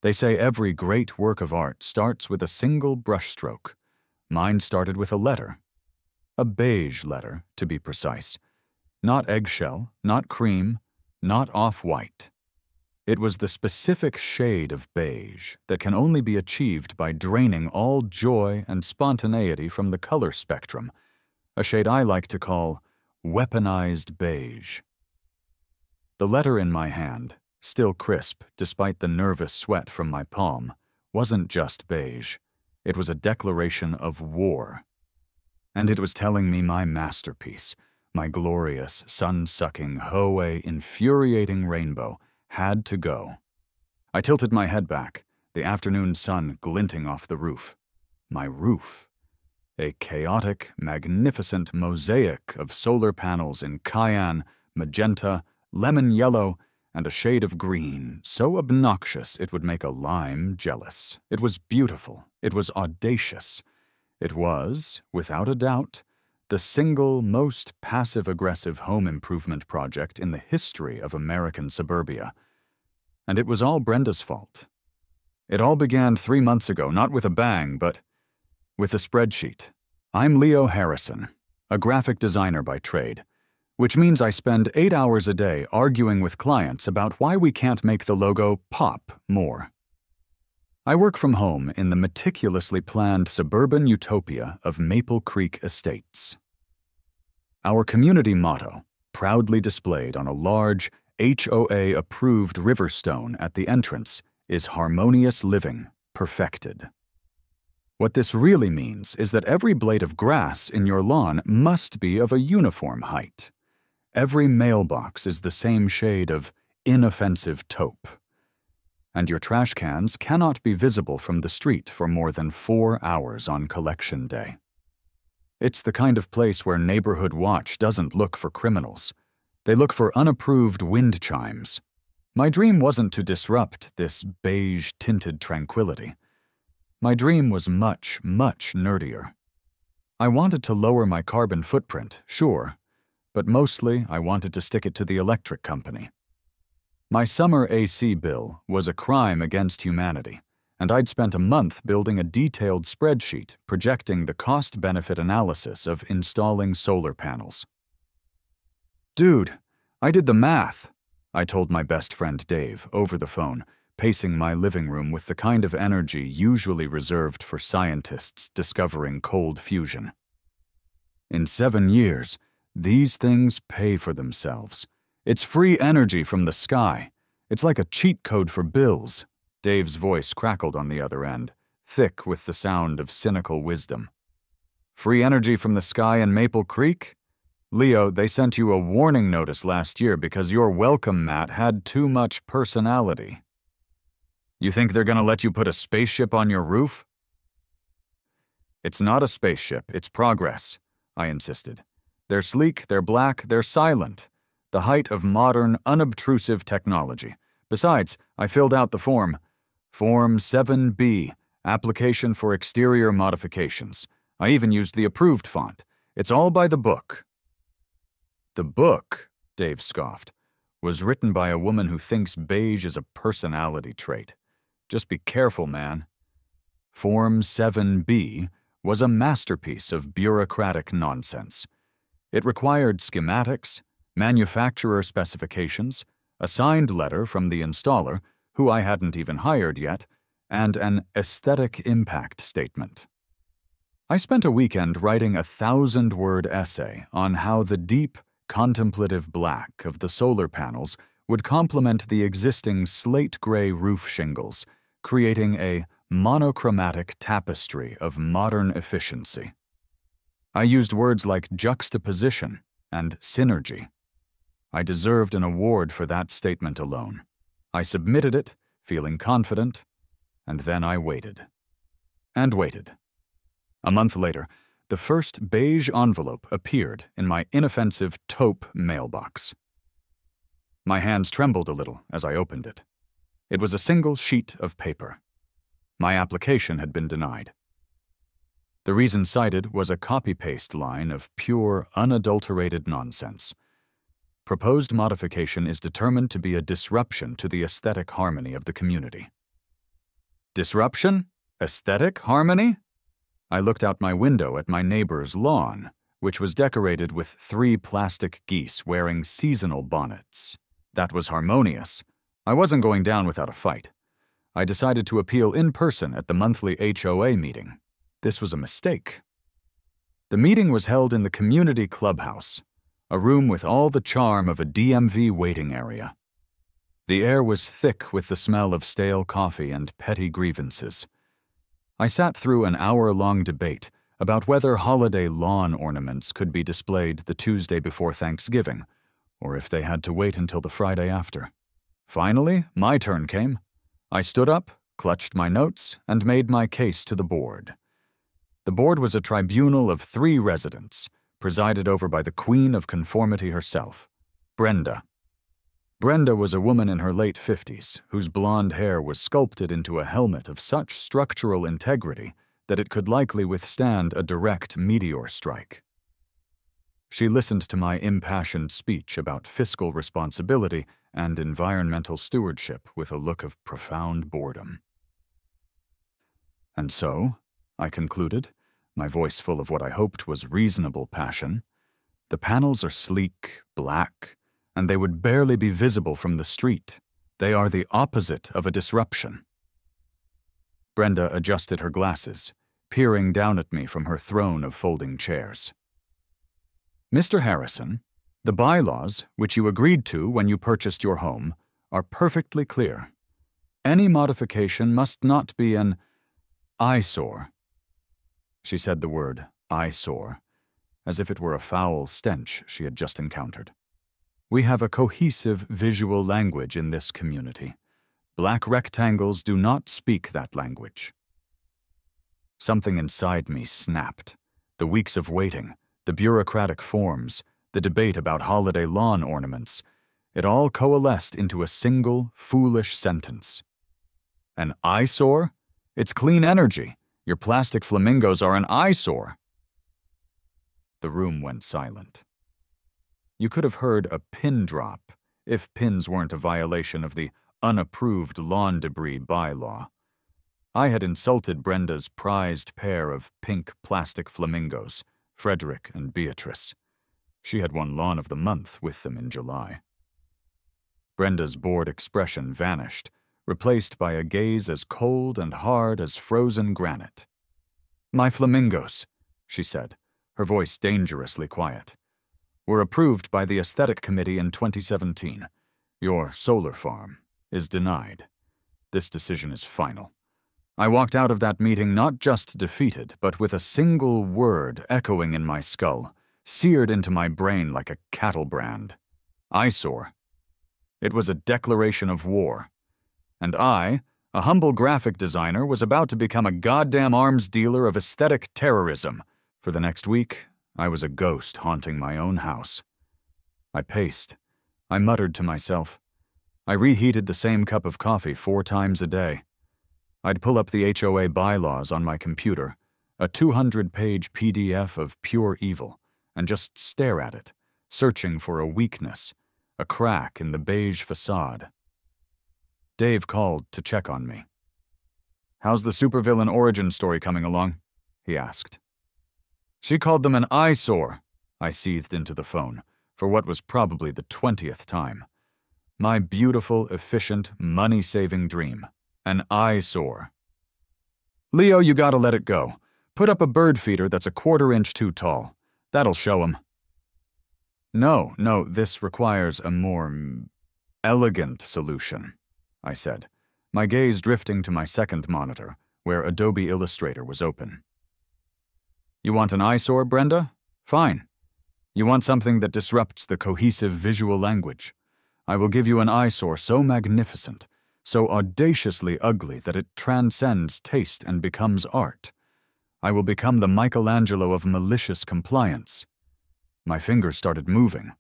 They say every great work of art starts with a single brushstroke. Mine started with a letter. A beige letter, to be precise. Not eggshell, not cream, not off-white. It was the specific shade of beige that can only be achieved by draining all joy and spontaneity from the color spectrum, a shade I like to call weaponized beige. The letter in my hand, still crisp despite the nervous sweat from my palm, wasn't just beige. It was a declaration of war. And it was telling me my masterpiece, my glorious, sun-sucking, hoe-way, infuriating rainbow, had to go. I tilted my head back, the afternoon sun glinting off the roof. My roof. A chaotic, magnificent mosaic of solar panels in cayenne, magenta, lemon yellow, and a shade of green, so obnoxious it would make a lime jealous. It was beautiful. It was audacious. It was, without a doubt, the single most passive-aggressive home improvement project in the history of American suburbia. And it was all Brenda's fault. It all began 3 months ago, not with a bang, but with a spreadsheet. I'm Leo Harrison, a graphic designer by trade, which means I spend 8 hours a day arguing with clients about why we can't make the logo pop more. I work from home in the meticulously planned suburban utopia of Maple Creek Estates. Our community motto, proudly displayed on a large, HOA-approved river stone at the entrance, is harmonious living, perfected. What this really means is that every blade of grass in your lawn must be of a uniform height. Every mailbox is the same shade of inoffensive taupe. And your trash cans cannot be visible from the street for more than 4 hours on collection day. It's the kind of place where Neighborhood Watch doesn't look for criminals. They look for unapproved wind chimes. My dream wasn't to disrupt this beige-tinted tranquility. My dream was much, much nerdier. I wanted to lower my carbon footprint, sure, but mostly I wanted to stick it to the electric company. My summer AC bill was a crime against humanity, and I'd spent a month building a detailed spreadsheet projecting the cost-benefit analysis of installing solar panels. "Dude, I did the math," I told my best friend Dave over the phone, pacing my living room with the kind of energy usually reserved for scientists discovering cold fusion. "In 7 years, these things pay for themselves. It's free energy from the sky. It's like a cheat code for bills." Dave's voice crackled on the other end, thick with the sound of cynical wisdom. "Free energy from the sky in Maple Creek? Leo, they sent you a warning notice last year because your welcome mat had too much personality. You think they're gonna let you put a spaceship on your roof?" "It's not a spaceship, it's progress," I insisted. "They're sleek, they're black, they're silent. The height of modern, unobtrusive technology. Besides, I filled out the form. Form 7B, Application for Exterior Modifications. I even used the approved font. It's all by the book." "The book," Dave scoffed, "was written by a woman who thinks beige is a personality trait. Just be careful, man." Form 7B was a masterpiece of bureaucratic nonsense. It required schematics, manufacturer specifications, a signed letter from the installer, who I hadn't even hired yet, and an aesthetic impact statement. I spent a weekend writing a 1,000-word essay on how the deep, contemplative black of the solar panels would complement the existing slate-gray roof shingles, creating a monochromatic tapestry of modern efficiency. I used words like juxtaposition and synergy. I deserved an award for that statement alone. I submitted it, feeling confident, and then I waited. And waited. A month later, the first beige envelope appeared in my inoffensive taupe mailbox. My hands trembled a little as I opened it. It was a single sheet of paper. My application had been denied. The reason cited was a copy-paste line of pure, unadulterated nonsense. Proposed modification is determined to be a disruption to the aesthetic harmony of the community. Disruption? Aesthetic harmony? I looked out my window at my neighbor's lawn, which was decorated with 3 plastic geese wearing seasonal bonnets. That was harmonious. I wasn't going down without a fight. I decided to appeal in person at the monthly HOA meeting. This was a mistake. The meeting was held in the community clubhouse, a room with all the charm of a DMV waiting area. The air was thick with the smell of stale coffee and petty grievances. I sat through an hour-long debate about whether holiday lawn ornaments could be displayed the Tuesday before Thanksgiving, or if they had to wait until the Friday after. Finally, my turn came. I stood up, clutched my notes, and made my case to the board. The board was a tribunal of 3 residents, presided over by the queen of conformity herself, Brenda. Brenda was a woman in her late 50s, whose blonde hair was sculpted into a helmet of such structural integrity that it could likely withstand a direct meteor strike. She listened to my impassioned speech about fiscal responsibility and environmental stewardship with a look of profound boredom. And so, I concluded, my voice full of what I hoped was reasonable passion, the panels are sleek, black, and they would barely be visible from the street. They are the opposite of a disruption. Brenda adjusted her glasses, peering down at me from her throne of folding chairs. Mr. Harrison, the bylaws, which you agreed to when you purchased your home, are perfectly clear. Any modification must not be an eyesore. She said the word eyesore, as if it were a foul stench she had just encountered. We have a cohesive visual language in this community. Black rectangles do not speak that language. Something inside me snapped. The weeks of waiting, the bureaucratic forms, the debate about holiday lawn ornaments, it all coalesced into a single, foolish sentence. An eyesore? It's clean energy. Your plastic flamingos are an eyesore. The room went silent. You could have heard a pin drop, if pins weren't a violation of the unapproved lawn debris bylaw. I had insulted Brenda's prized pair of pink plastic flamingos, Frederick and Beatrice. She had won Lawn of the Month with them in July. Brenda's bored expression vanished, replaced by a gaze as cold and hard as frozen granite. "My flamingos," she said, her voice dangerously quiet, "were approved by the Aesthetic Committee in 2017. Your solar farm is denied. This decision is final." I walked out of that meeting not just defeated, but with a single word echoing in my skull, seared into my brain like a cattle brand. Eyesore. It was a declaration of war. And I, a humble graphic designer, was about to become a goddamn arms dealer of aesthetic terrorism. For the next week, I was a ghost haunting my own house. I paced. I muttered to myself. I reheated the same cup of coffee 4 times a day. I'd pull up the HOA bylaws on my computer, a 200-page PDF of pure evil, and just stare at it, searching for a weakness, a crack in the beige facade. Dave called to check on me. "How's the supervillain origin story coming along?" he asked. "She called them an eyesore," I seethed into the phone, for what was probably the 20th time. My beautiful, efficient, money-saving dream. An eyesore. "Leo, you gotta let it go. Put up a bird feeder that's a 1/4 inch too tall. That'll show 'em." No, this requires a more elegant solution," I said, my gaze drifting to my second monitor, where Adobe Illustrator was open. "You want an eyesore, Brenda? Fine. You want something that disrupts the cohesive visual language. I will give you an eyesore so magnificent, so audaciously ugly that it transcends taste and becomes art. I will become the Michelangelo of malicious compliance." My fingers started moving,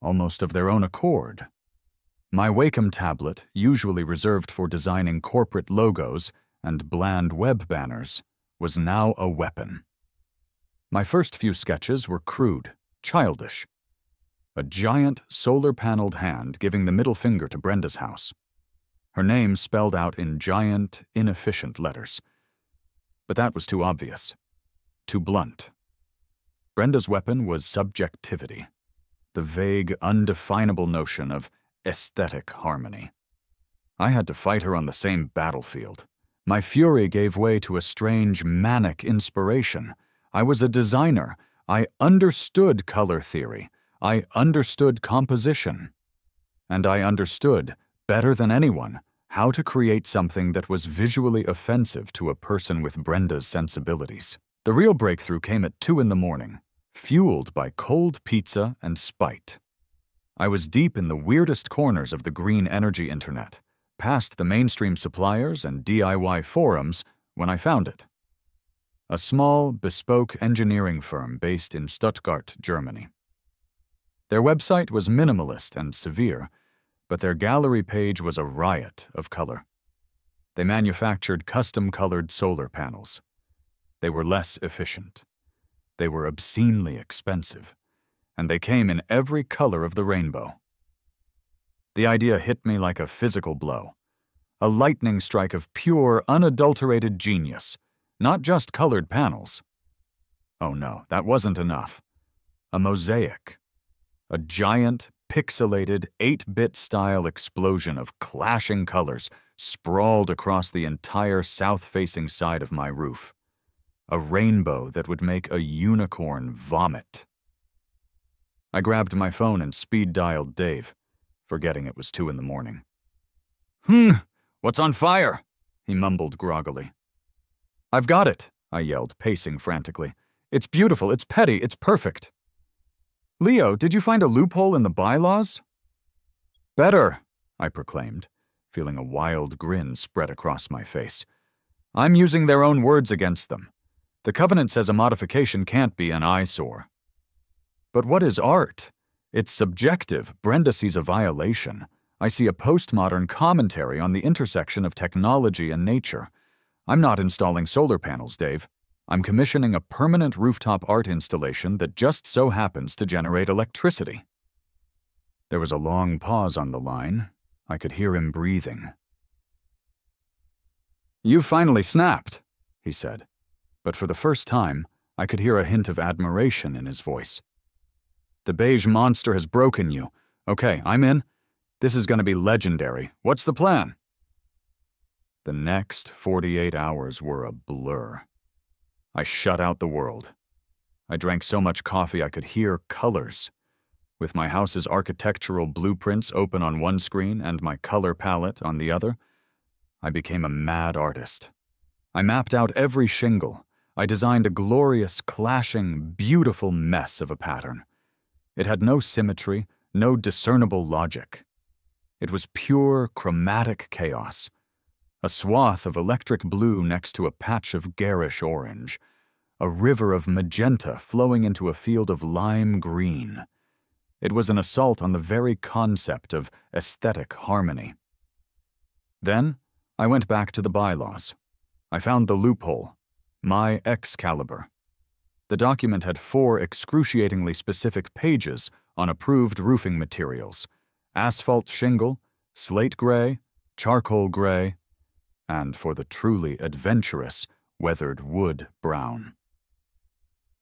almost of their own accord. My Wacom tablet, usually reserved for designing corporate logos and bland web banners, was now a weapon. My first few sketches were crude, childish. A giant solar-paneled hand giving the middle finger to Brenda's house. her name spelled out in giant, inefficient letters. But that was too obvious, too blunt. Brenda's weapon was subjectivity, the vague, undefinable notion of aesthetic harmony. I had to fight her on the same battlefield. My fury gave way to a strange, manic inspiration. I was a designer. I understood color theory. I understood composition. And I understood, better than anyone, how to create something that was visually offensive to a person with Brenda's sensibilities. The real breakthrough came at 2 a.m, fueled by cold pizza and spite. I was deep in the weirdest corners of the green energy internet, past the mainstream suppliers and DIY forums, when I found it. A small, bespoke engineering firm based in Stuttgart, Germany. Their website was minimalist and severe, but their gallery page was a riot of color. They manufactured custom-colored solar panels. They were less efficient. They were obscenely expensive, and they came in every color of the rainbow. The idea hit me like a physical blow, a lightning strike of pure, unadulterated genius, not just colored panels. Oh no, that wasn't enough. A mosaic. A giant, pixelated, 8-bit style explosion of clashing colors sprawled across the entire south-facing side of my roof. A rainbow that would make a unicorn vomit. I grabbed my phone and speed-dialed Dave, forgetting it was 2 a.m. What's on fire? He mumbled groggily. I've got it, I yelled, pacing frantically. It's beautiful, it's petty, it's perfect. Leo, did you find a loophole in the bylaws? Better, I proclaimed, feeling a wild grin spread across my face. I'm using their own words against them. The covenant says a modification can't be an eyesore. But what is art? It's subjective. Brenda sees a violation. I see a postmodern commentary on the intersection of technology and nature. I'm not installing solar panels, Dave. I'm commissioning a permanent rooftop art installation that just so happens to generate electricity. There was a long pause on the line. I could hear him breathing. You finally snapped, he said. But for the first time, I could hear a hint of admiration in his voice. The beige monster has broken you. Okay, I'm in. This is going to be legendary. What's the plan? The next 48 hours were a blur. I shut out the world. I drank so much coffee I could hear colors. With my house's architectural blueprints open on one screen and my color palette on the other, I became a mad artist. I mapped out every shingle. I designed a glorious, clashing, beautiful mess of a pattern. It had no symmetry, no discernible logic. It was pure, chromatic chaos. A swath of electric blue next to a patch of garish orange. A river of magenta flowing into a field of lime green. It was an assault on the very concept of aesthetic harmony. Then, I went back to the bylaws. I found the loophole. My Excalibur. The document had 4 excruciatingly specific pages on approved roofing materials: asphalt shingle, slate gray, charcoal gray, and for the truly adventurous, weathered wood brown.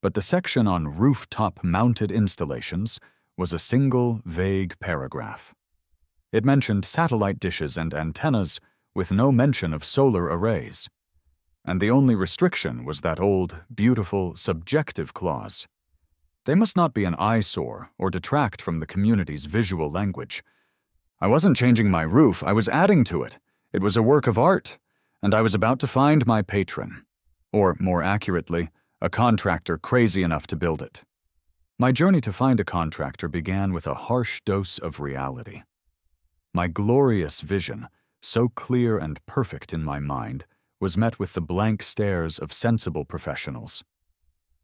But the section on rooftop-mounted installations was a single, vague paragraph. It mentioned satellite dishes and antennas with no mention of solar arrays. And the only restriction was that old, beautiful, subjective clause. They must not be an eyesore or detract from the community's visual language. I wasn't changing my roof, I was adding to it. It was a work of art, and I was about to find my patron. Or, more accurately, a contractor crazy enough to build it. My journey to find a contractor began with a harsh dose of reality. My glorious vision, so clear and perfect in my mind, was met with the blank stares of sensible professionals.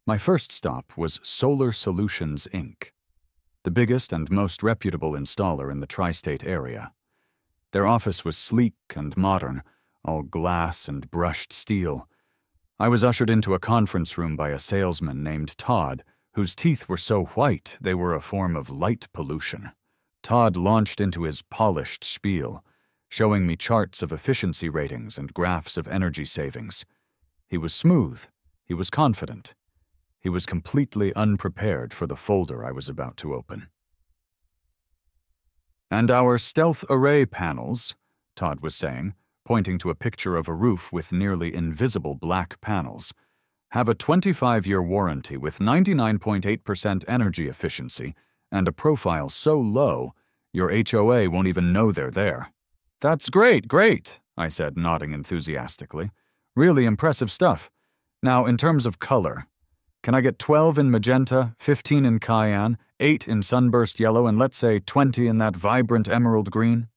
My first stop was Solar Solutions, Inc., the biggest and most reputable installer in the tri-state area. Their office was sleek and modern, all glass and brushed steel. I was ushered into a conference room by a salesman named Todd, whose teeth were so white they were a form of light pollution. Todd launched into his polished spiel, showing me charts of efficiency ratings and graphs of energy savings. He was smooth. He was confident. He was completely unprepared for the folder I was about to open. "And our stealth array panels," Todd was saying, pointing to a picture of a roof with nearly invisible black panels, "have a 25-year warranty with 99.8% energy efficiency and a profile so low, your HOA won't even know they're there." "That's great, great," I said, nodding enthusiastically. "Really impressive stuff. Now, in terms of color, can I get 12 in magenta, 15 in cayenne, 8 in sunburst yellow, and let's say 20 in that vibrant emerald green?"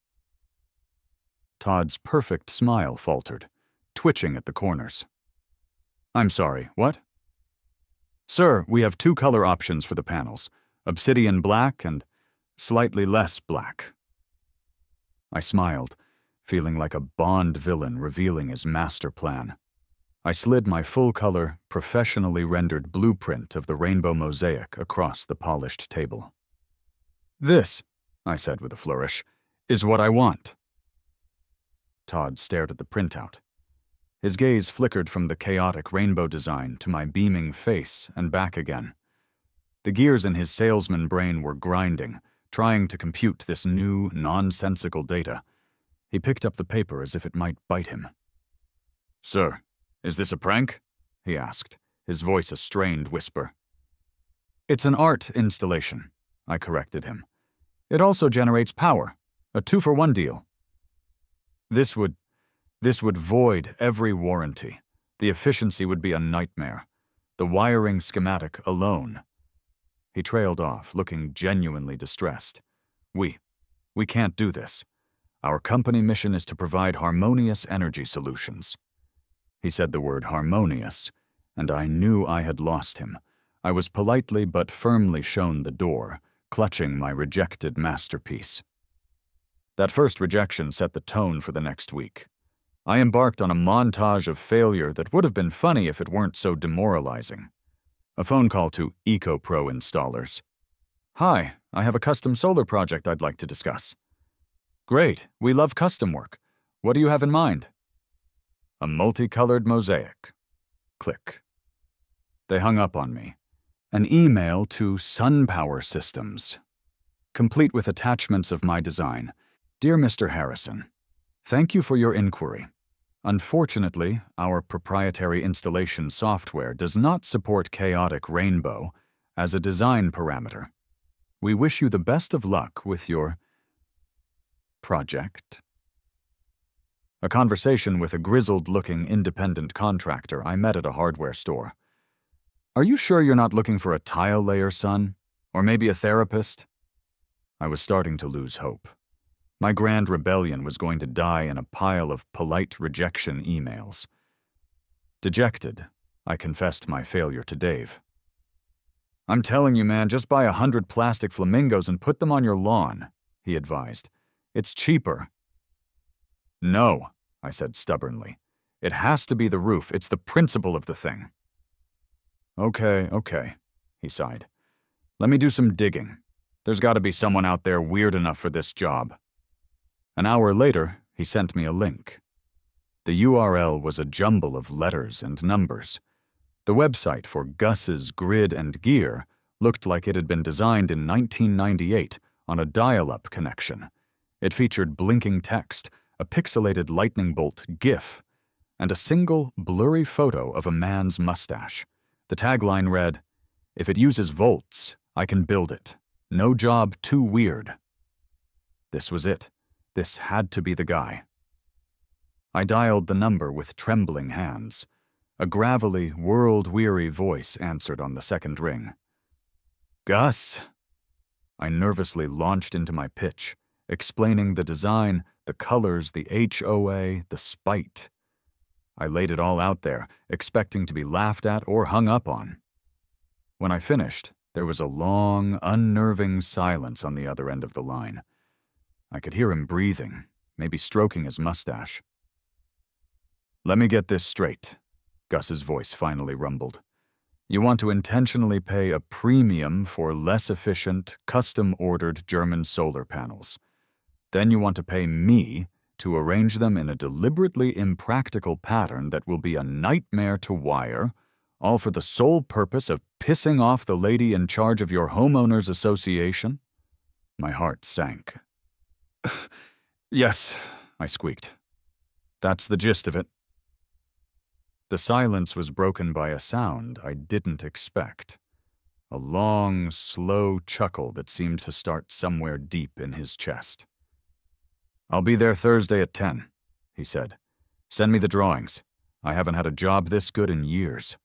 Todd's perfect smile faltered, twitching at the corners. "I'm sorry, what?" "Sir, we have 2 color options for the panels, obsidian black and slightly less black." I smiled, feeling like a Bond villain revealing his master plan. I slid my full-color, professionally rendered blueprint of the rainbow mosaic across the polished table. "This," I said with a flourish, "is what I want." Todd stared at the printout. His gaze flickered from the chaotic rainbow design to my beaming face and back again. The gears in his salesman brain were grinding, trying to compute this new, nonsensical data. He picked up the paper as if it might bite him. "Sir, is this a prank?" he asked, his voice a strained whisper. "It's an art installation," I corrected him. "It also generates power, a 2-for-1 deal." This would void every warranty. The efficiency would be a nightmare. The wiring schematic alone." He trailed off, looking genuinely distressed. We can't do this. Our company mission is to provide harmonious energy solutions." He said the word harmonious, and I knew I had lost him. I was politely but firmly shown the door, clutching my rejected masterpiece. That first rejection set the tone for the next week. I embarked on a montage of failure that would have been funny if it weren't so demoralizing. A phone call to EcoPro installers. "Hi, I have a custom solar project I'd like to discuss." "Great, we love custom work. What do you have in mind?" "A multicolored mosaic." Click. They hung up on me. An email to SunPower Systems, complete with attachments of my design. "Dear Mr. Harrison, thank you for your inquiry. Unfortunately, our proprietary installation software does not support chaotic rainbow as a design parameter. We wish you the best of luck with your project." A conversation with a grizzled-looking independent contractor I met at a hardware store. "Are you sure you're not looking for a tile layer, son? Or maybe a therapist?" I was starting to lose hope. My grand rebellion was going to die in a pile of polite rejection emails. Dejected, I confessed my failure to Dave. "I'm telling you, man, just buy 100 plastic flamingos and put them on your lawn," he advised. "It's cheaper." "No," I said stubbornly. "It has to be the roof. It's the principle of the thing." Okay, he sighed. "Let me do some digging. There's got to be someone out there weird enough for this job." An hour later, he sent me a link. The URL was a jumble of letters and numbers. The website for Gus's Grid and Gear looked like it had been designed in 1998 on a dial-up connection. It featured blinking text, a pixelated lightning bolt GIF, and a single, blurry photo of a man's mustache. The tagline read, "If it uses volts, I can build it. No job too weird." This was it. This had to be the guy. I dialed the number with trembling hands. A gravelly, world-weary voice answered on the second ring. "Gus." I nervously launched into my pitch, explaining the design, the colors, the HOA, the spite. I laid it all out there, expecting to be laughed at or hung up on. When I finished, there was a long, unnerving silence on the other end of the line. I could hear him breathing, maybe stroking his mustache. "Let me get this straight," Gus's voice finally rumbled. "You want to intentionally pay a premium for less efficient, custom-ordered German solar panels. Then you want to pay me to arrange them in a deliberately impractical pattern that will be a nightmare to wire, all for the sole purpose of pissing off the lady in charge of your homeowners association? My heart sank. Yes, I squeaked. That's the gist of it. The silence was broken by a sound I didn't expect. A long, slow chuckle that seemed to start somewhere deep in his chest. "I'll be there Thursday at 10, he said. "Send me the drawings. I haven't had a job this good in years."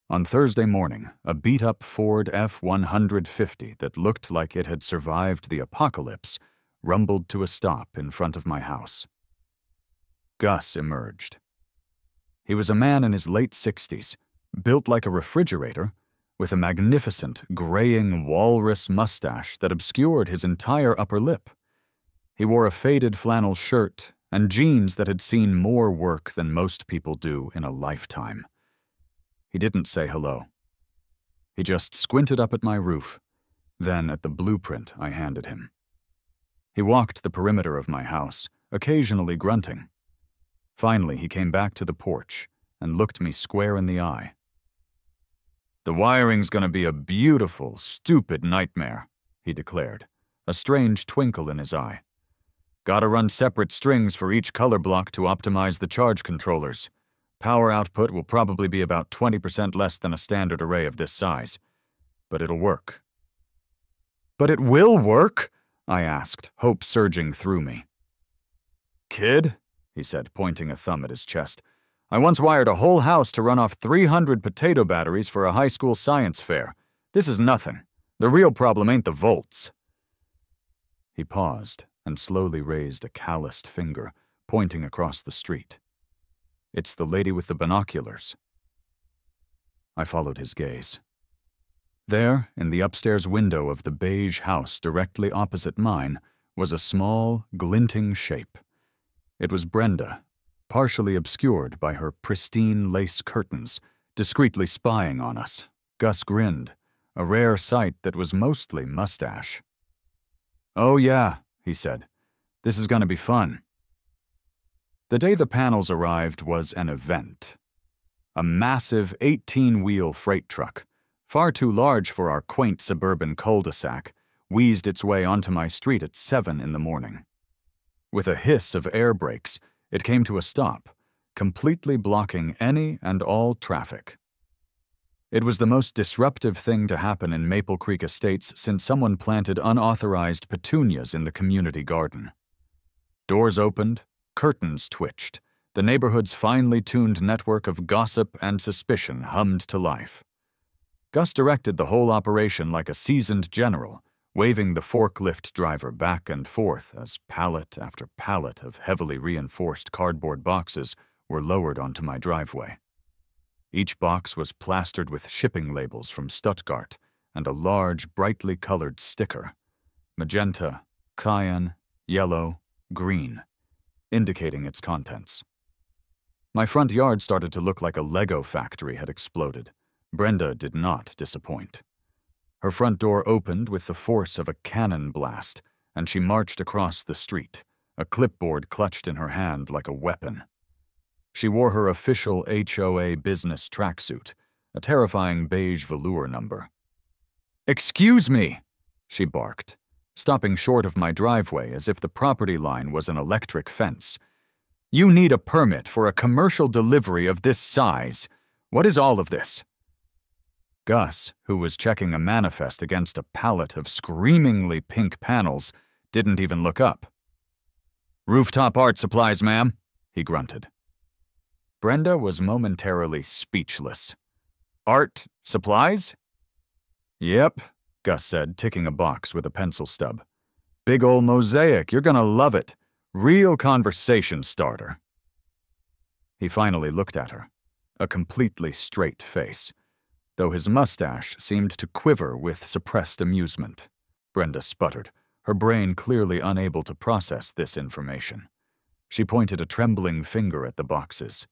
On Thursday morning, a beat-up Ford F-150 that looked like it had survived the apocalypse rumbled to a stop in front of my house. Gus emerged. He was a man in his late 60s, built like a refrigerator, with a magnificent, graying walrus mustache that obscured his entire upper lip. He wore a faded flannel shirt and jeans that had seen more work than most people do in a lifetime. He didn't say hello. He just squinted up at my roof, then at the blueprint I handed him. He walked the perimeter of my house, occasionally grunting. Finally, he came back to the porch and looked me square in the eye. "The wiring's gonna be a beautiful, stupid nightmare," he declared, a strange twinkle in his eye. "Gotta run separate strings for each color block to optimize the charge controllers. Power output will probably be about 20% less than a standard array of this size. But it'll work." "But it will work?" I asked, hope surging through me. "Kid," he said, pointing a thumb at his chest, "I once wired a whole house to run off 300 potato batteries for a high school science fair. This is nothing. The real problem ain't the volts." He paused and slowly raised a calloused finger, pointing across the street. "It's the lady with the binoculars." I followed his gaze. There, in the upstairs window of the beige house directly opposite mine, was a small, glinting shape. It was Brenda, partially obscured by her pristine lace curtains, discreetly spying on us. Gus grinned, a rare sight that was mostly mustache. "Oh yeah," he said. "This is gonna be fun." The day the panels arrived was an event. A massive 18-wheel freight truck, far too large for our quaint suburban cul-de-sac, wheezed its way onto my street at 7 in the morning. With a hiss of air brakes, it came to a stop, completely blocking any and all traffic. It was the most disruptive thing to happen in Maple Creek Estates since someone planted unauthorized petunias in the community garden. Doors opened, curtains twitched. The neighborhood's finely tuned network of gossip and suspicion hummed to life. Gus directed the whole operation like a seasoned general, waving the forklift driver back and forth as pallet after pallet of heavily reinforced cardboard boxes were lowered onto my driveway. Each box was plastered with shipping labels from Stuttgart and a large, brightly colored sticker: magenta, cayenne, yellow, green, indicating its contents. My front yard started to look like a Lego factory had exploded. Brenda did not disappoint. Her front door opened with the force of a cannon blast, and she marched across the street, a clipboard clutched in her hand like a weapon. She wore her official HOA business tracksuit, a terrifying beige velour number. "Excuse me," she barked, stopping short of my driveway as if the property line was an electric fence. "You need a permit for a commercial delivery of this size. What is all of this?" Gus, who was checking a manifest against a pallet of screamingly pink panels, didn't even look up. "Rooftop art supplies, ma'am," he grunted. Brenda was momentarily speechless. "Art supplies?" "Yep," Gus said, ticking a box with a pencil stub. "Big ol' Mosaic, you're gonna love it. Real conversation starter." He finally looked at her, a completely straight face, though his mustache seemed to quiver with suppressed amusement. Brenda sputtered, her brain clearly unable to process this information. She pointed a trembling finger at the boxes.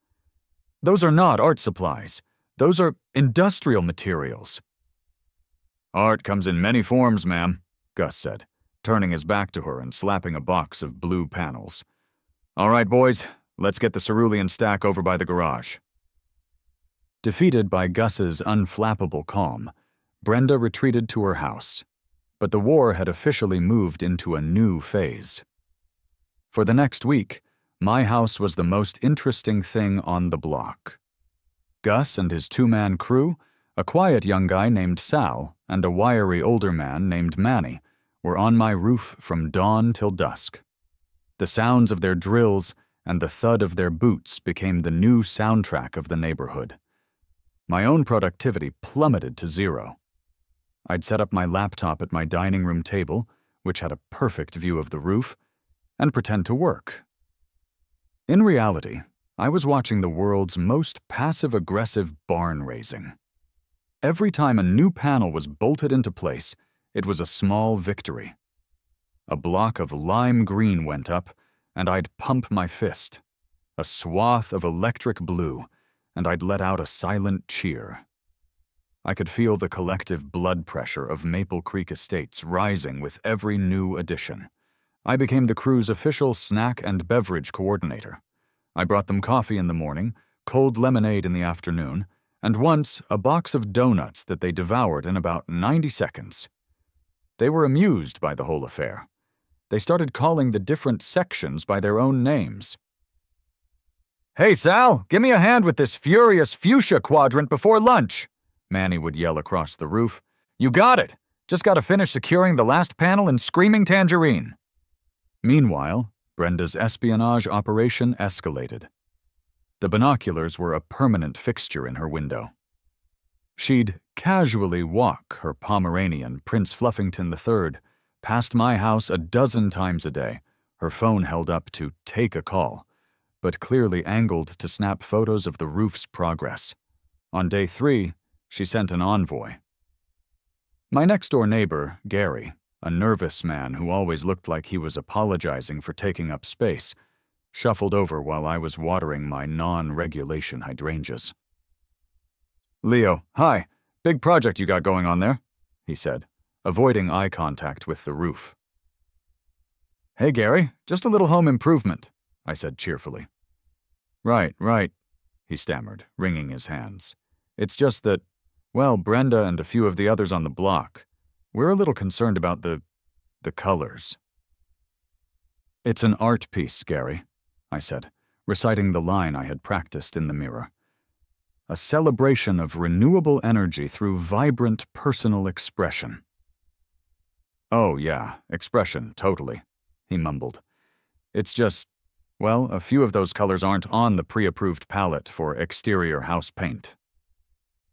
"Those are not art supplies. Those are industrial materials." "Art comes in many forms, ma'am," Gus said. turning his back to her and slapping a box of blue panels. "All right, boys, let's get the cerulean stack over by the garage." Defeated by Gus's unflappable calm, Brenda retreated to her house. But the war had officially moved into a new phase. For the next week, my house was the most interesting thing on the block. Gus and his two-man crew, a quiet young guy named Sal and a wiry older man named Manny, were on my roof from dawn till dusk. The sounds of their drills and the thud of their boots became the new soundtrack of the neighborhood. My own productivity plummeted to zero. I'd set up my laptop at my dining room table, which had a perfect view of the roof, and pretend to work. In reality, I was watching the world's most passive-aggressive barn raising. Every time a new panel was bolted into place, it was a small victory. A block of lime green went up, and I'd pump my fist. A swath of electric blue, and I'd let out a silent cheer. I could feel the collective blood pressure of Maple Creek Estates rising with every new addition. I became the crew's official snack and beverage coordinator. I brought them coffee in the morning, cold lemonade in the afternoon, and once a box of donuts that they devoured in about 90 seconds. They were amused by the whole affair. They started calling the different sections by their own names. "Hey, Sal, give me a hand with this furious fuchsia quadrant before lunch," Manny would yell across the roof. "You got it! Just gotta finish securing the last panel in Screaming Tangerine." Meanwhile, Brenda's espionage operation escalated. The binoculars were a permanent fixture in her window. She'd casually walk her Pomeranian, Prince Fluffington III, past my house a dozen times a day, her phone held up to take a call, but clearly angled to snap photos of the roof's progress. On day 3, she sent an envoy. My next-door neighbor, Gary, a nervous man who always looked like he was apologizing for taking up space, shuffled over while I was watering my non-regulation hydrangeas. "Leo, hi. Big project you got going on there," he said, avoiding eye contact with the roof. "Hey, Gary, just a little home improvement," I said cheerfully. Right, he stammered, wringing his hands. "It's just that, well, Brenda and a few of the others on the block, we're a little concerned about the colors." "It's an art piece, Gary," I said, reciting the line I had practiced in the mirror. "A celebration of renewable energy through vibrant personal expression." "Oh, yeah, expression, totally," he mumbled. "It's just, well, a few of those colors aren't on the pre-approved palette for exterior house paint."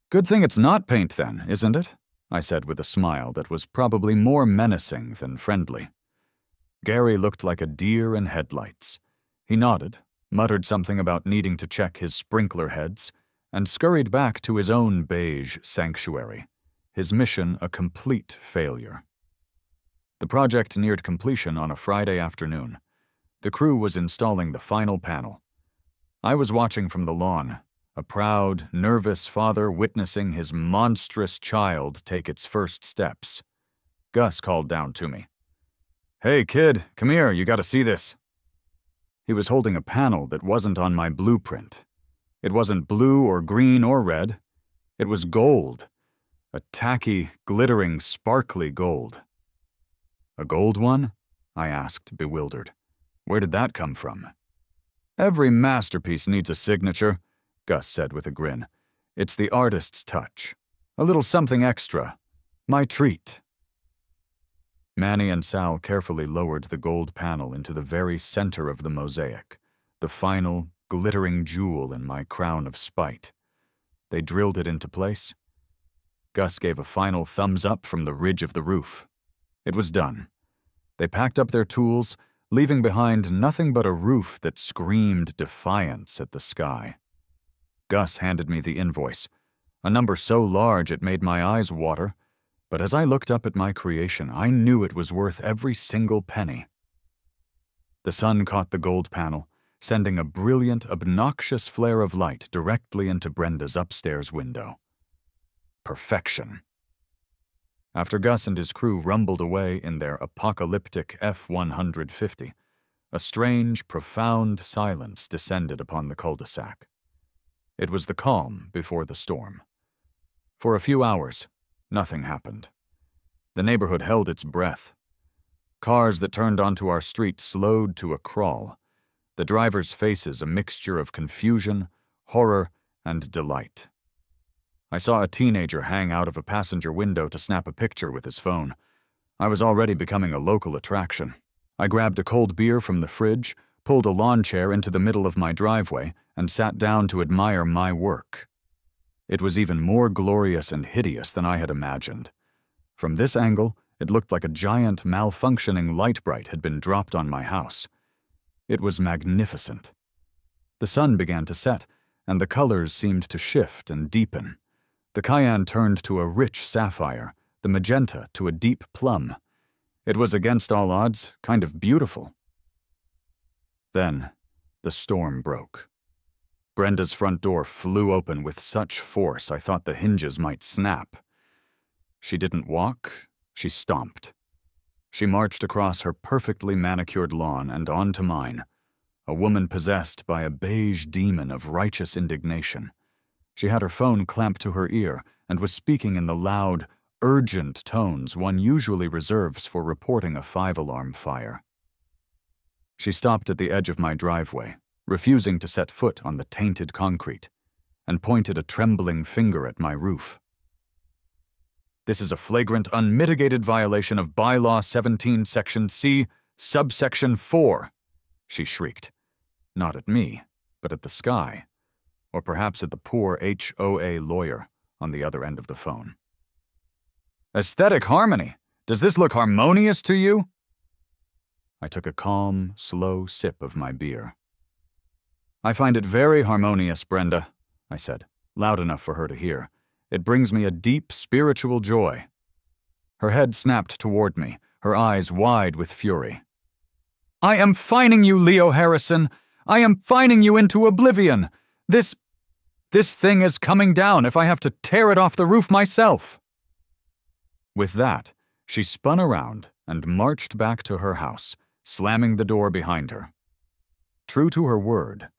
"Good thing it's not paint then, isn't it?" I said with a smile that was probably more menacing than friendly. Gary looked like a deer in headlights. He nodded, muttered something about needing to check his sprinkler heads, and scurried back to his own beige sanctuary, his mission a complete failure. The project neared completion on a Friday afternoon. The crew was installing the final panel. I was watching from the lawn, a proud, nervous father witnessing his monstrous child take its first steps. Gus called down to me. "Hey, kid, come here, you gotta see this." He was holding a panel that wasn't on my blueprint. It wasn't blue or green or red. It was gold. A tacky, glittering, sparkly gold. "A gold one?" I asked, bewildered. "Where did that come from?" "Every masterpiece needs a signature," Gus said with a grin. "It's the artist's touch. A little something extra. My treat." Manny and Sal carefully lowered the gold panel into the very center of the mosaic, the final, glittering jewel in my crown of spite. They drilled it into place. Gus gave a final thumbs up from the ridge of the roof. It was done. They packed up their tools, leaving behind nothing but a roof that screamed defiance at the sky. Gus handed me the invoice, a number so large it made my eyes water, but as I looked up at my creation, I knew it was worth every single penny. The sun caught the gold panel, sending a brilliant, obnoxious flare of light directly into Brenda's upstairs window. Perfection. After Gus and his crew rumbled away in their apocalyptic F-150, a strange, profound silence descended upon the cul-de-sac. It was the calm before the storm. For a few hours, nothing happened. The neighborhood held its breath. Cars that turned onto our street slowed to a crawl, the drivers' faces a mixture of confusion, horror, and delight. I saw a teenager hang out of a passenger window to snap a picture with his phone. I was already becoming a local attraction. I grabbed a cold beer from the fridge, pulled a lawn chair into the middle of my driveway, and sat down to admire my work. It was even more glorious and hideous than I had imagined. From this angle, it looked like a giant, malfunctioning light bright had been dropped on my house. It was magnificent. The sun began to set, and the colors seemed to shift and deepen. The cayenne turned to a rich sapphire, the magenta to a deep plum. It was, against all odds, kind of beautiful. Then, the storm broke. Brenda's front door flew open with such force I thought the hinges might snap. She didn't walk, she stomped. She marched across her perfectly manicured lawn and onto mine, a woman possessed by a beige demon of righteous indignation. She had her phone clamped to her ear and was speaking in the loud, urgent tones one usually reserves for reporting a 5-alarm fire. She stopped at the edge of my driveway, refusing to set foot on the tainted concrete, and pointed a trembling finger at my roof. "This is a flagrant, unmitigated violation of Bylaw 17, Section C, subsection 4, she shrieked. Not at me, but at the sky, or perhaps at the poor HOA lawyer on the other end of the phone. "Aesthetic harmony! Does this look harmonious to you?" I took a calm, slow sip of my beer. "I find it very harmonious, Brenda," I said, loud enough for her to hear. "It brings me a deep spiritual joy." Her head snapped toward me, her eyes wide with fury. "I am fining you, Leo Harrison! I am fining you into oblivion! This thing is coming down if I have to tear it off the roof myself!" With that, she spun around and marched back to her house, slamming the door behind her. True to her word,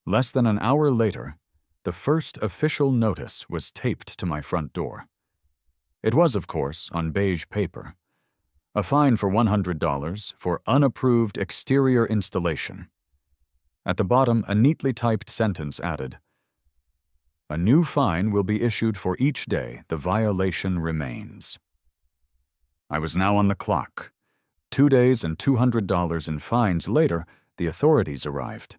less than an hour later, the first official notice was taped to my front door. It was, of course, on beige paper. A fine for $100 for unapproved exterior installation. At the bottom, a neatly typed sentence added, "A new fine will be issued for each day the violation remains." I was now on the clock. 2 days and $200 in fines later, the authorities arrived.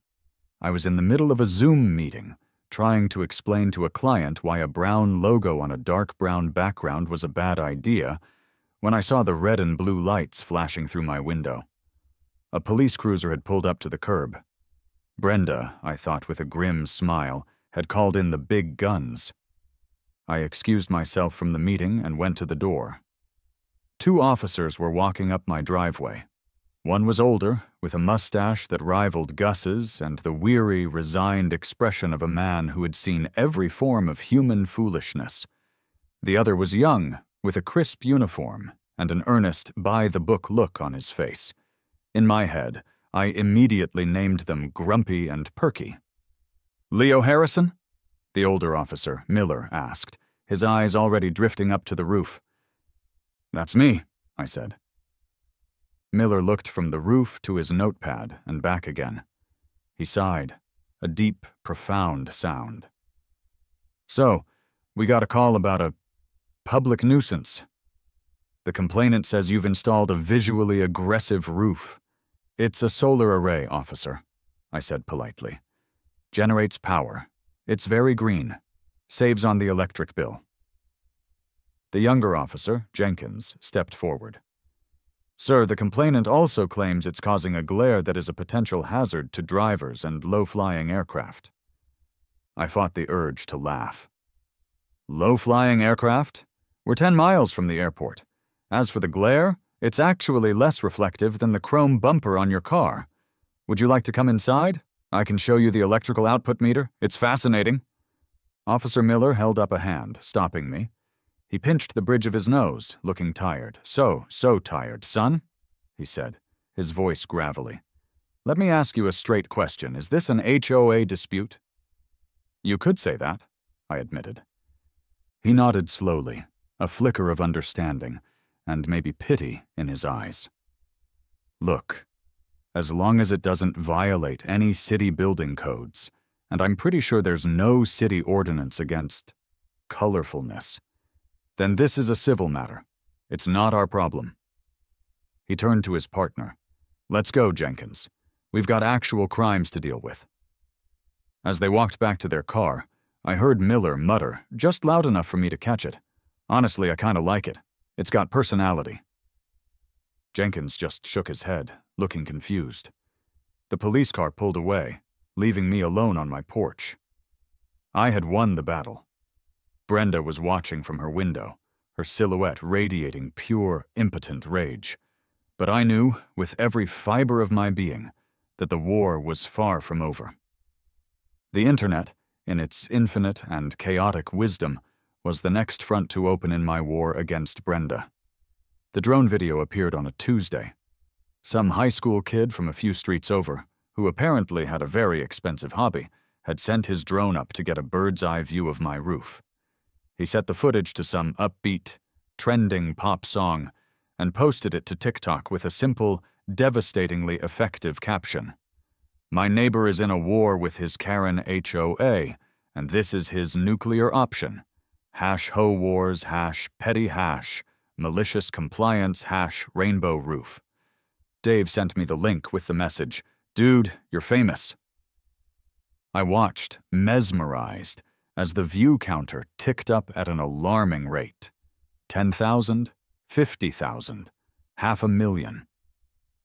I was in the middle of a Zoom meeting, trying to explain to a client why a brown logo on a dark brown background was a bad idea, when I saw the red and blue lights flashing through my window. A police cruiser had pulled up to the curb. Brenda, I thought with a grim smile, had called in the big guns. I excused myself from the meeting and went to the door. 2 officers were walking up my driveway. One was older, with a mustache that rivaled Gus's and the weary, resigned expression of a man who had seen every form of human foolishness. The other was young, with a crisp uniform and an earnest, by-the-book look on his face. In my head, I immediately named them Grumpy and Perky. "Leo Harrison?" the older officer, Miller, asked, his eyes already drifting up to the roof. "That's me," I said. Miller looked from the roof to his notepad and back again. He sighed, a deep, profound sound. "So, we got a call about a public nuisance. The complainant says you've installed a visually aggressive roof. It's a solar array, officer," I said politely. "Generates power. It's very green. Saves on the electric bill." The younger officer, Jenkins, stepped forward. "Sir, the complainant also claims it's causing a glare that is a potential hazard to drivers and low-flying aircraft." I fought the urge to laugh. "Low-flying aircraft? We're 10 miles from the airport. As for the glare, it's actually less reflective than the chrome bumper on your car. Would you like to come inside? I can show you the electrical output meter. It's fascinating." Officer Miller held up a hand, stopping me. He pinched the bridge of his nose, looking tired. So tired, son, he said, his voice gravelly. Let me ask you a straight question. Is this an HOA dispute? You could say that, I admitted. He nodded slowly, a flicker of understanding, and maybe pity in his eyes. Look, as long as it doesn't violate any city building codes, and I'm pretty sure there's no city ordinance against colorfulness, then this is a civil matter. It's not our problem. He turned to his partner. Let's go, Jenkins. We've got actual crimes to deal with. As they walked back to their car, I heard Miller mutter, just loud enough for me to catch it. Honestly, I kinda like it. It's got personality. Jenkins just shook his head, looking confused. The police car pulled away, leaving me alone on my porch. I had won the battle. Brenda was watching from her window, her silhouette radiating pure, impotent rage. But I knew, with every fiber of my being, that the war was far from over. The internet, in its infinite and chaotic wisdom, was the next front to open in my war against Brenda. The drone video appeared on a Tuesday. Some high school kid from a few streets over, who apparently had a very expensive hobby, had sent his drone up to get a bird's-eye view of my roof. He set the footage to some upbeat, trending pop song and posted it to TikTok with a simple, devastatingly effective caption. My neighbor is in a war with his Karen HOA, and this is his nuclear option. #ho wars, #petty #, malicious compliance, #rainbow roof. Dave sent me the link with the message, Dude, you're famous. I watched, mesmerized, as the view counter ticked up at an alarming rate. 10,000, 50,000, 500,000.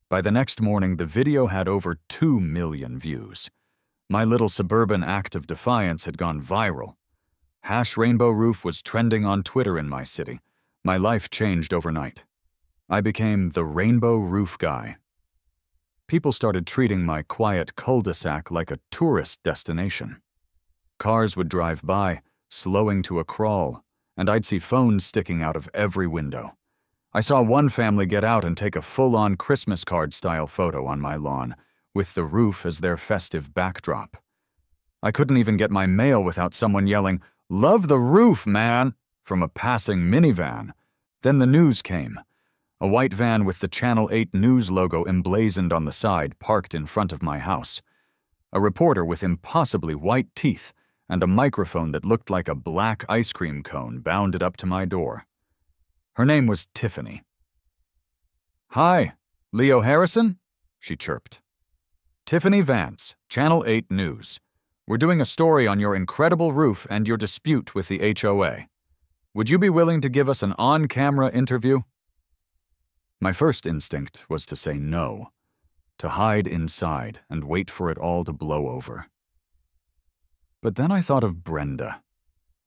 By the next morning, the video had over 2 million views. My little suburban act of defiance had gone viral. #rainbow roof was trending on Twitter in my city. My life changed overnight. I became the rainbow roof guy. People started treating my quiet cul-de-sac like a tourist destination. Cars would drive by, slowing to a crawl, and I'd see phones sticking out of every window. I saw one family get out and take a full-on Christmas card-style photo on my lawn, with the roof as their festive backdrop. I couldn't even get my mail without someone yelling, "Love the roof, man!" from a passing minivan. Then the news came. A white van with the Channel 8 News logo emblazoned on the side parked in front of my house. A reporter with impossibly white teeth and a microphone that looked like a black ice cream cone bounded up to my door. Her name was Tiffany. "Hi, Leo Harrison?" she chirped. "Tiffany Vance, Channel 8 News. We're doing a story on your incredible roof and your dispute with the HOA. Would you be willing to give us an on-camera interview?" My first instinct was to say no, to hide inside and wait for it all to blow over. But then I thought of Brenda.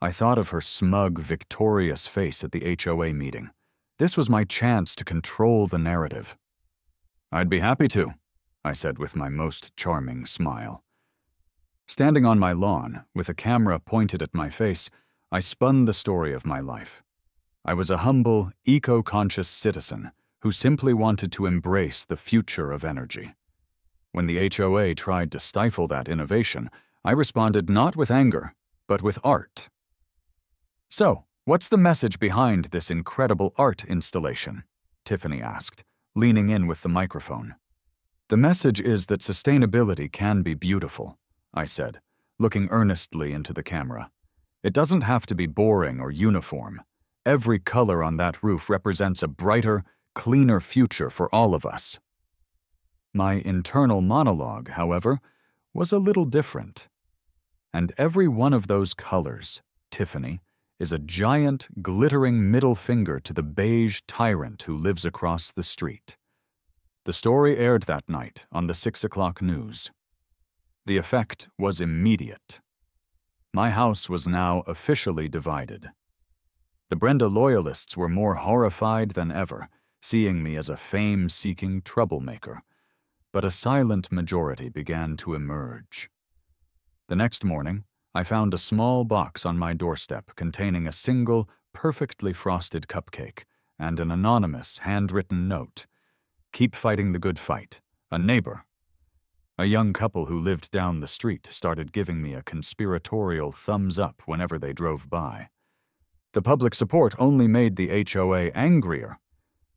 I thought of her smug, victorious face at the HOA meeting. This was my chance to control the narrative. "I'd be happy to," I said with my most charming smile. Standing on my lawn, with a camera pointed at my face, I spun the story of my life. I was a humble, eco-conscious citizen who simply wanted to embrace the future of energy. When the HOA tried to stifle that innovation, I responded not with anger, but with art. "So, what's the message behind this incredible art installation?" Tiffany asked, leaning in with the microphone. "The message is that sustainability can be beautiful," I said, looking earnestly into the camera. "It doesn't have to be boring or uniform. Every color on that roof represents a brighter, cleaner future for all of us." My internal monologue, however, was a little different. And every one of those colors, Tiffany, is a giant, glittering middle finger to the beige tyrant who lives across the street. The story aired that night on the 6 o'clock news. The effect was immediate. My house was now officially divided. The Brenda loyalists were more horrified than ever, seeing me as a fame-seeking troublemaker, but a silent majority began to emerge. The next morning, I found a small box on my doorstep containing a single, perfectly frosted cupcake and an anonymous, handwritten note. "Keep fighting the good fight. A neighbor." A young couple who lived down the street started giving me a conspiratorial thumbs up whenever they drove by. The public support only made the HOA angrier.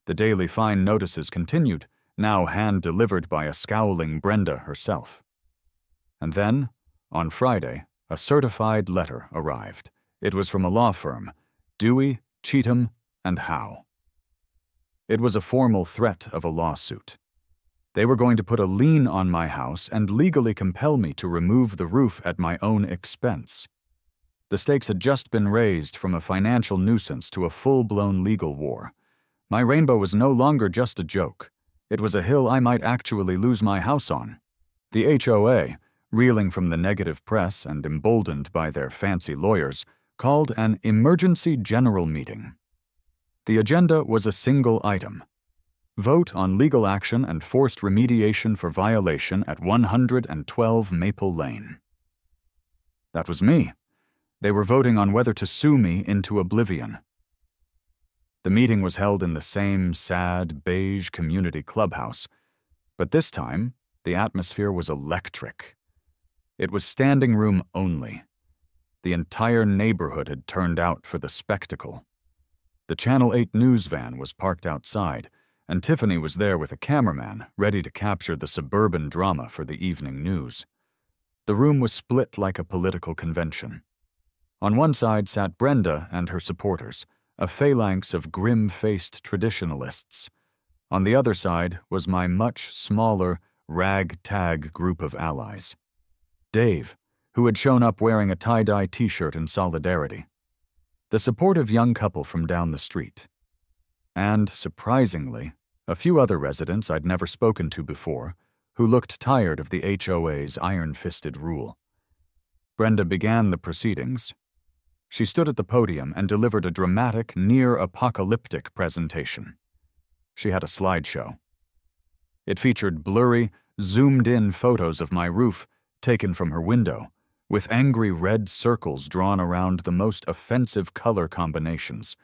The daily fine notices continued, now hand-delivered by a scowling Brenda herself. And then, on Friday, a certified letter arrived. It was from a law firm, Dewey, Cheatham, and Howe. It was a formal threat of a lawsuit. They were going to put a lien on my house and legally compel me to remove the roof at my own expense. The stakes had just been raised from a financial nuisance to a full-blown legal war. My rainbow was no longer just a joke. It was a hill I might actually lose my house on. The HOA, reeling from the negative press and emboldened by their fancy lawyers, called an emergency general meeting. The agenda was a single item: vote on legal action and forced remediation for violation at 112 Maple Lane. That was me. They were voting on whether to sue me into oblivion. The meeting was held in the same sad, beige community clubhouse, but this time the atmosphere was electric. It was standing room only. The entire neighborhood had turned out for the spectacle. The Channel 8 news van was parked outside, and Tiffany was there with a cameraman, ready to capture the suburban drama for the evening news. The room was split like a political convention. On one side sat Brenda and her supporters, a phalanx of grim-faced traditionalists. On the other side was my much smaller, ragtag group of allies. Dave, who had shown up wearing a tie-dye t-shirt in solidarity. The supportive young couple from down the street. And, surprisingly, a few other residents I'd never spoken to before, who looked tired of the HOA's iron-fisted rule. Brenda began the proceedings. She stood at the podium and delivered a dramatic, near-apocalyptic presentation. She had a slideshow. It featured blurry, zoomed-in photos of my roof taken from her window, with angry red circles drawn around the most offensive color combinations.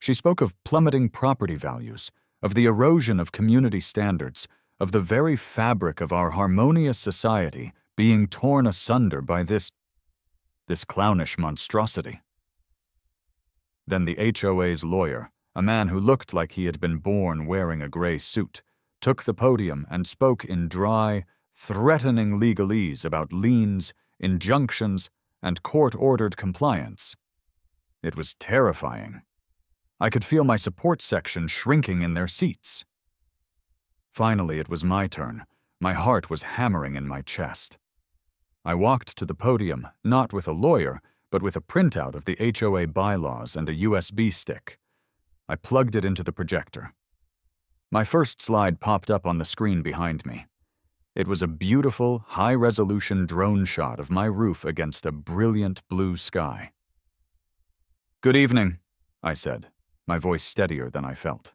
She spoke of plummeting property values, of the erosion of community standards, of the very fabric of our harmonious society being torn asunder by this clownish monstrosity. Then the HOA's lawyer, a man who looked like he had been born wearing a gray suit, took the podium and spoke in dry, threatening legalese about liens, injunctions, and court-ordered compliance. It was terrifying. I could feel my support section shrinking in their seats. Finally, it was my turn. My heart was hammering in my chest. I walked to the podium, not with a lawyer, but with a printout of the HOA bylaws and a USB stick. I plugged it into the projector. My first slide popped up on the screen behind me. It was a beautiful, high-resolution drone shot of my roof against a brilliant blue sky. "Good evening," I said, my voice steadier than I felt.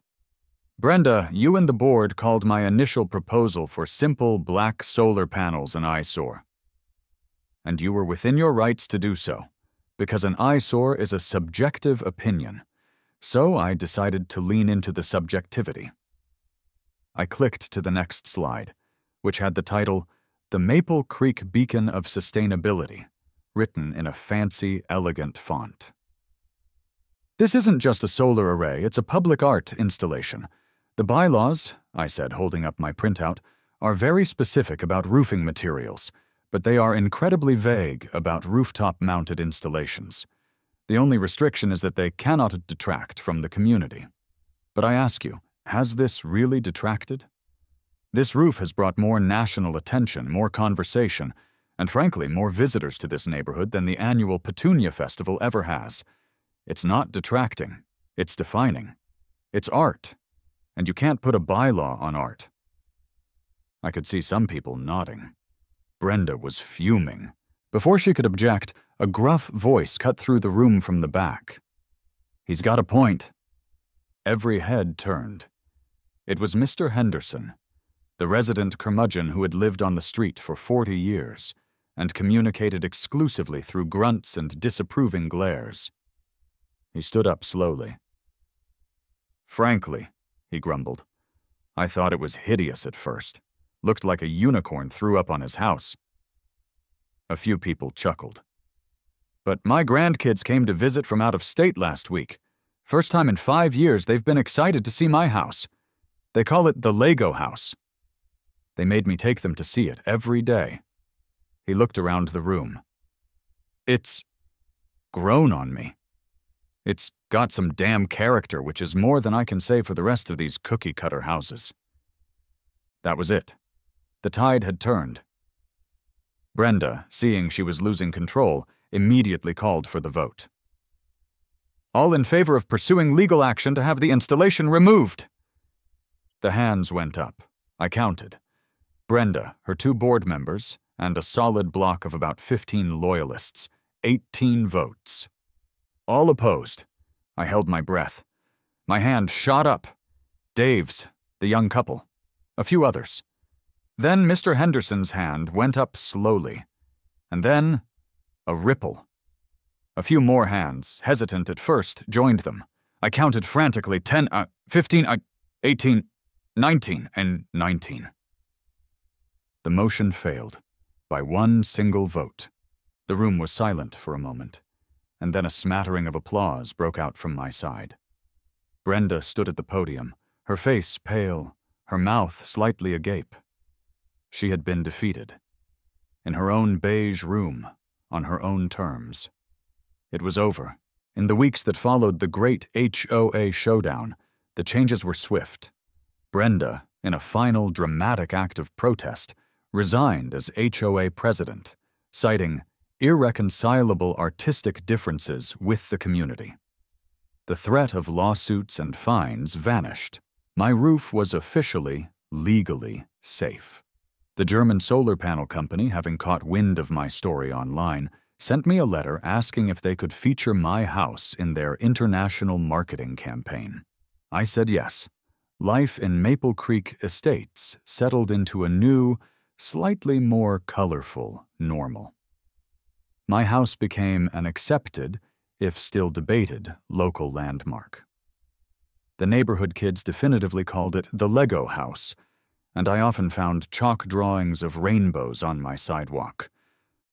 "Brenda, you and the board called my initial proposal for simple black solar panels an eyesore. And you were within your rights to do so, because an eyesore is a subjective opinion. So I decided to lean into the subjectivity." I clicked to the next slide, which had the title, "The Maple Creek Beacon of Sustainability," written in a fancy, elegant font. "This isn't just a solar array, it's a public art installation. The bylaws," I said, holding up my printout, "are very specific about roofing materials, but they are incredibly vague about rooftop-mounted installations. The only restriction is that they cannot detract from the community. But I ask you, has this really detracted? This roof has brought more national attention, more conversation, and frankly, more visitors to this neighborhood than the annual Petunia Festival ever has. It's not detracting, it's defining. It's art, and you can't put a bylaw on art." I could see some people nodding. Brenda was fuming. Before she could object, a gruff voice cut through the room from the back. "He's got a point." Every head turned. It was Mr. Henderson, the resident curmudgeon who had lived on the street for 40 years and communicated exclusively through grunts and disapproving glares. He stood up slowly. "Frankly," he grumbled, "I thought it was hideous at first. Looked like a unicorn threw up on his house." A few people chuckled. "But my grandkids came to visit from out of state last week. First time in 5 years they've been excited to see my house. They call it the Lego house. They made me take them to see it every day." He looked around the room. "It's grown on me. It's got some damn character, which is more than I can say for the rest of these cookie-cutter houses." That was it. The tide had turned. Brenda, seeing she was losing control, immediately called for the vote. "All in favor of pursuing legal action to have the installation removed." The hands went up. I counted. Brenda, her 2 board members, and a solid block of about 15 loyalists. 18 votes. All opposed. I held my breath. My hand shot up. Dave's, the young couple, a few others. Then Mr. Henderson's hand went up slowly. And then a ripple. A few more hands, hesitant at first, joined them. I counted frantically 10, 15, 18, 19, and 19. The motion failed, by one single vote. The room was silent for a moment, and then a smattering of applause broke out from my side. Brenda stood at the podium, her face pale, her mouth slightly agape. She had been defeated. In her own beige room, on her own terms. It was over. In the weeks that followed the great HOA showdown, the changes were swift. Brenda, in a final dramatic act of protest, resigned as HOA president, citing irreconcilable artistic differences with the community. The threat of lawsuits and fines vanished. My roof was officially, legally safe. The German solar panel company, having caught wind of my story online, sent me a letter asking if they could feature my house in their international marketing campaign. I said yes. Life in Maple Creek Estates settled into a new, slightly more colorful normal. My house became an accepted, if still debated, local landmark. The neighborhood kids definitively called it the Lego house, and I often found chalk drawings of rainbows on my sidewalk.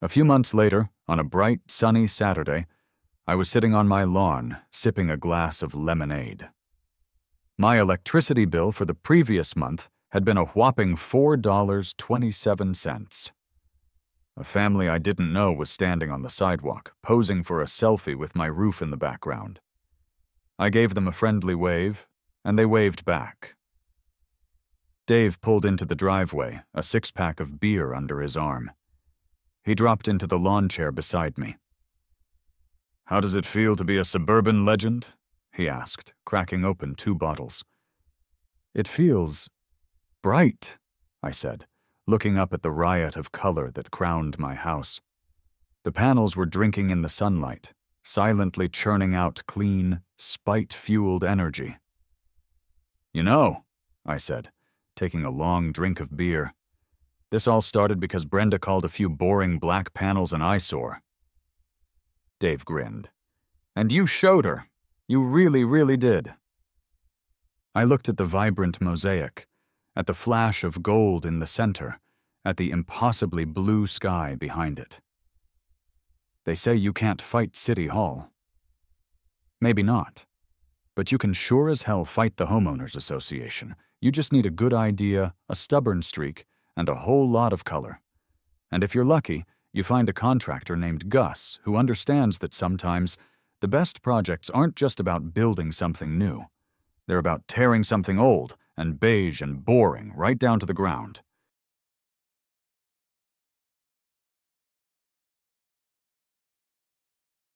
A few months later, on a bright, sunny Saturday, I was sitting on my lawn, sipping a glass of lemonade. My electricity bill for the previous month had been a whopping $4.27. A family I didn't know was standing on the sidewalk, posing for a selfie with my roof in the background. I gave them a friendly wave, and they waved back. Dave pulled into the driveway, a 6-pack of beer under his arm. He dropped into the lawn chair beside me. "How does it feel to be a suburban legend?" he asked, cracking open 2 bottles. "It feels bright," I said, looking up at the riot of color that crowned my house. The panels were drinking in the sunlight, silently churning out clean, spite-fueled energy. "You know," I said, taking a long drink of beer, "this all started because Brenda called a few boring black panels an eyesore." Dave grinned. "And you showed her. You really, really did." I looked at the vibrant mosaic, at the flash of gold in the center, at the impossibly blue sky behind it. They say you can't fight City Hall. Maybe not. But you can sure as hell fight the Homeowners Association. You just need a good idea, a stubborn streak, and a whole lot of color. And if you're lucky, you find a contractor named Gus who understands that sometimes the best projects aren't just about building something new. They're about tearing something old and beige and boring right down to the ground.